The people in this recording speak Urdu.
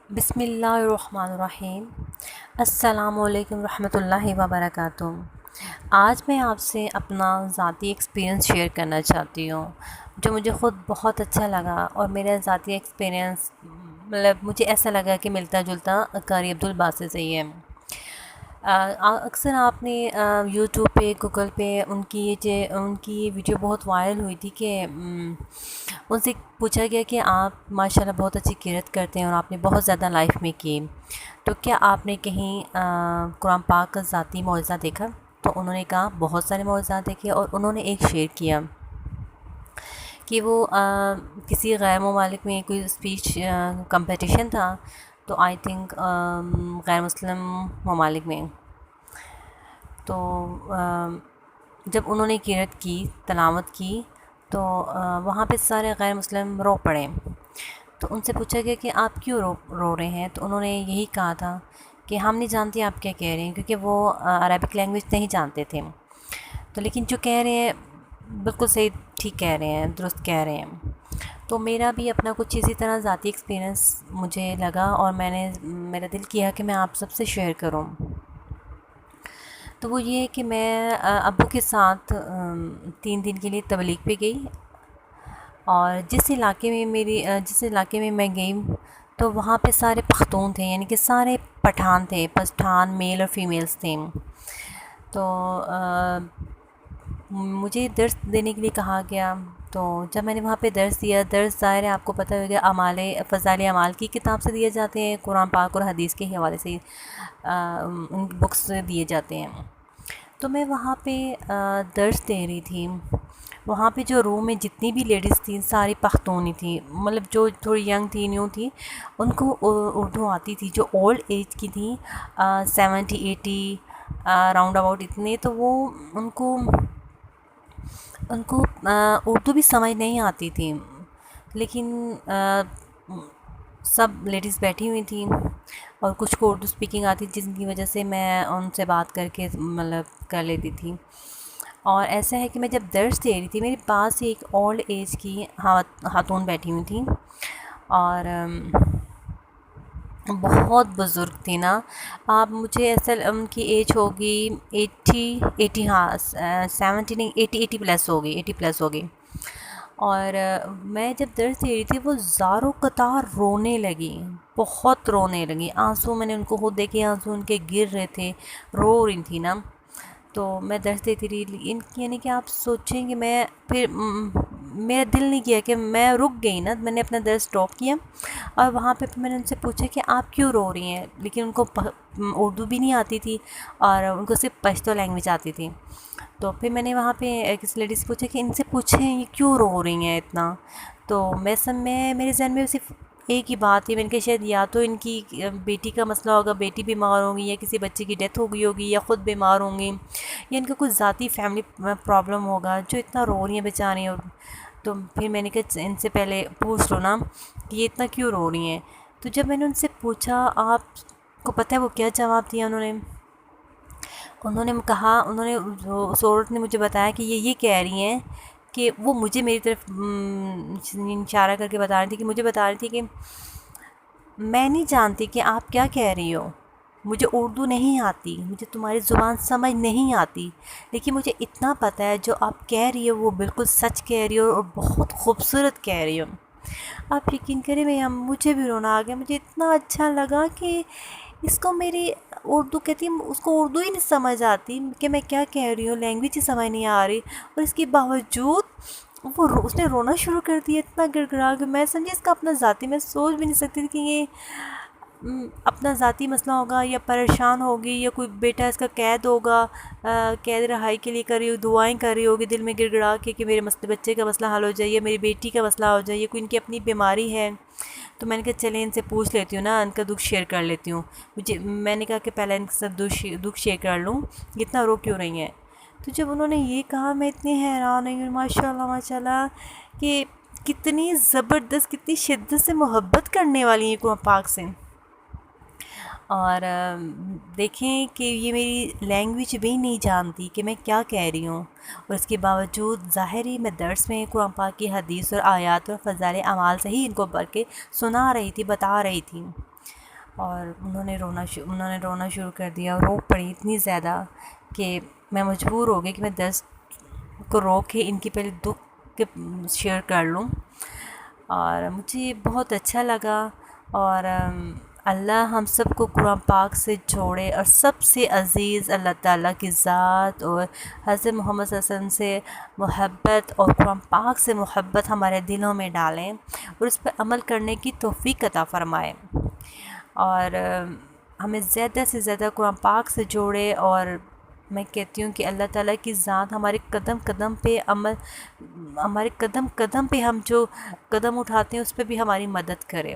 بسم اللہ الرحمن الرحیم۔ السلام علیکم ورحمۃ اللہ وبرکاتہ۔ آج میں آپ سے اپنا ذاتی ایکسپیرینس شیئر کرنا چاہتی ہوں جو مجھے خود بہت اچھا لگا، اور میرا ذاتی ایکسپیرینس مجھے ایسا لگا کہ ملتا جلتا قاری عبدالباسط سے ہی ہے۔ اکثر آپ نے یوٹیوب پہ، گوگل پہ ان کی ویڈیو بہت وائرل ہوئی تھی کہ ان سے پوچھا گیا کہ آپ ماشاءاللہ بہت اچھی قرأت کرتے ہیں اور آپ نے بہت زیادہ لائف میں کی، تو کیا آپ نے کہیں قرآن پاک کا ذاتی معجزہ دیکھا؟ تو انہوں نے کہا بہت سارے معجزات دیکھے، اور انہوں نے ایک شیئر کیا کہ وہ کسی غیر ممالک میں کوئی اسپیچ کمپٹیشن تھا، تو آئی تھنک غیر مسلم ممالک میں، تو جب انہوں نے قرأت کی، تلاوت کی، تو وہاں پہ سارے غیر مسلم رو پڑے۔ تو ان سے پوچھا گیا کہ آپ کیوں رو رہے ہیں؟ تو انہوں نے یہی کہا تھا کہ ہم نہیں جانتے آپ کیا کہہ رہے ہیں، کیونکہ وہ عربک لینگویج نہیں جانتے تھے، تو لیکن جو کہہ رہے ہیں بالکل صحیح، ٹھیک کہہ رہے ہیں، درست کہہ رہے ہیں۔ تو میرا بھی اپنا کچھ اسی طرح ذاتی ایکسپیرینس مجھے لگا، اور میرا دل کیا کہ میں آپ سب سے شیئر کروں۔ تو وہ یہ ہے کہ میں ابو کے ساتھ 3 دن کے لیے تبلیغ پہ گئی، اور جس علاقے میں میں گئی تو وہاں پہ سارے پختون تھے، یعنی کہ سارے پٹھان تھے، پٹھان میل اور فیمیلز تھے۔ تو مجھے درس دینے کے لیے کہا گیا، تو جب میں نے وہاں پہ درس دیا، درس ظاہر ہے آپ کو پتہ ہوگا فضائل اعمال کی کتاب سے دیے جاتے ہیں، قرآن پاک اور حدیث کے حوالے سے ان بکس سے دیے جاتے ہیں۔ تو میں وہاں پہ درس دے رہی تھی، وہاں پہ جو روم میں جتنی بھی لیڈیز تھیں ساری پختونی تھیں، مطلب جو تھوڑی ینگ تھی، نیو تھی، ان کو اردو آتی تھی۔ جو اولڈ ایج کی تھیں 70-80 راؤنڈ اباؤٹ اتنے، تو وہ ان کو اردو بھی سمجھ نہیں آتی تھی، لیکن سب لیڈیز بیٹھی ہوئی تھیں، اور کچھ کو اردو اسپیکنگ آتی تھی، جن کی وجہ سے میں ان سے بات کر کے کر لیتی تھی۔ اور ایسا ہے کہ میں جب درس دے رہی تھی، میرے پاس ایک اولڈ ایج کی خاتون بیٹھی ہوئی تھیں، اور بہت بزرگ تھی نا، آپ مجھے ایسا ان کی ایج ہوگی 80 ہاں 70 نہیں 80 پلس ہوگی، 80 پلس ہوگی۔ اور میں جب درس دے رہی تھی وہ زاروں قطار رونے لگی، بہت رونے لگی، آنسو میں نے ان کو خود دیکھے، آنسو ان کے گر رہے تھے، رو رہی تھی نا۔ تو میں درس دیتی رہی، یعنی کہ آپ سوچیں کہ میں پھر میرا دل نہیں کیا کہ میں رک گئی نا، میں نے اپنا درس اسٹاپ کیا، اور وہاں پہ میں نے ان سے پوچھا کہ آپ کیوں رو رہی ہیں، لیکن ان کو اردو بھی نہیں آتی تھی، اور ان کو صرف پشتو لینگویج آتی تھی۔ تو پھر میں نے وہاں پہ کسی لیڈی سے پوچھا کہ ان سے پوچھیں یہ کیوں رو رہی ہیں اتنا؟ تو میرے ذہن میں صرف ایک ہی بات تھی، میں نے کہا شاید یا تو ان کی بیٹی کا مسئلہ ہوگا، بیٹی بیمار ہوگی، یا کسی بچے کی ڈیتھ ہو گئی ہوگی، یا خود بیمار ہوں گی، یا ان کا کچھ ذاتی فیملی پرابلم ہوگا جو اتنا رو رہی ہیں بیچاری۔ تو پھر میں نے کہا ان سے پہلے پوچھ لو نا کہ یہ اتنا کیوں رو رہی ہیں۔ تو جب میں نے ان سے پوچھا، آپ کو پتہ ہے وہ کیا جواب دیا انہوں نے کہا، اس عورت نے مجھے بتایا کہ یہ کہہ رہی ہیں کہ وہ مجھے میری طرف اشارہ کر کے بتا رہی تھی، کہ مجھے بتا رہی تھی کہ میں نہیں جانتی کہ آپ کیا کہہ رہی ہو، مجھے اردو نہیں آتی، مجھے تمہاری زبان سمجھ نہیں آتی، لیکن مجھے اتنا پتہ ہے جو آپ کہہ رہی ہو وہ بالکل سچ کہہ رہی ہو، اور بہت خوبصورت کہہ رہی ہو۔ آپ یقین کریں مجھے بھی رونا آ گیا، مجھے اتنا اچھا لگا کہ اس کو میری اردو کہتی ہے، اس کو اردو ہی نہیں سمجھ آتی کہ میں کیا کہہ رہی ہوں، لینگویج ہی سمجھ نہیں آ رہی، اور اس کے باوجود اس نے رونا شروع کر دیا اتنا گڑ گڑا کے۔ میں سمجھی اس کا اپنا ذاتی، میں سوچ بھی نہیں سکتی تھی کہ یہ اپنا ذاتی مسئلہ ہوگا، یا پریشان ہوگی، یا کوئی بیٹا اس کا قید ہوگا، قید رہائی کے لیے کر رہی ہو، دعائیں کر رہی ہوگی دل میں گڑ گڑا کے کہ میرے بچے کا مسئلہ حل ہو جائے، یا میری بیٹی کا مسئلہ ہو جائے، یا کوئی ان کی اپنی بیماری ہے۔ تو میں نے کہا چلیں ان سے پوچھ لیتی ہوں نا، ان کا دکھ شیئر کر لیتی ہوں، میں نے کہا کہ پہلے ان کے ساتھ دکھ شیئر کر لوں، اتنا رو کیوں رہی ہیں۔ تو جب انہوں نے یہ کہا میں اتنی حیران ہوئی، ماشاء اللہ ماشاء اللہ، کہ کتنی زبردست، کتنی شدت سے محبت کرنے والی ہیں قرآن پاک سے۔ اور دیکھیں کہ یہ میری لینگویج بھی نہیں جانتی کہ میں کیا کہہ رہی ہوں، اور اس کے باوجود ظاہری میں درس میں قرآن پاک کی حدیث اور آیات اور فضائل اعمال سے ہی ان کو پڑھ کے سنا رہی تھی، بتا رہی تھی۔ اور انہوں نے رونا شروع کر دیا، رو پڑی اتنی زیادہ کہ میں مجبور ہو گئی کہ میں درس کو رو کے ان کی پہلے دکھ کے شیئر کر لوں، اور مجھے بہت اچھا لگا۔ اور اللہ ہم سب کو قرآن پاک سے جوڑے، اور سب سے عزیز اللہ تعالیٰ کی ذات اور حضرت محمد صلی اللہ علیہ وسلم سے محبت اور قرآن پاک سے محبت ہمارے دلوں میں ڈالیں، اور اس پر عمل کرنے کی توفیق عطا فرمائے، اور ہمیں زیادہ سے زیادہ قرآن پاک سے جوڑے۔ اور میں کہتی ہوں کہ اللہ تعالیٰ کی ذات ہمارے قدم قدم پہ ہمارے قدم قدم پہ ہم جو قدم اٹھاتے ہیں اس پہ بھی ہماری مدد کرے۔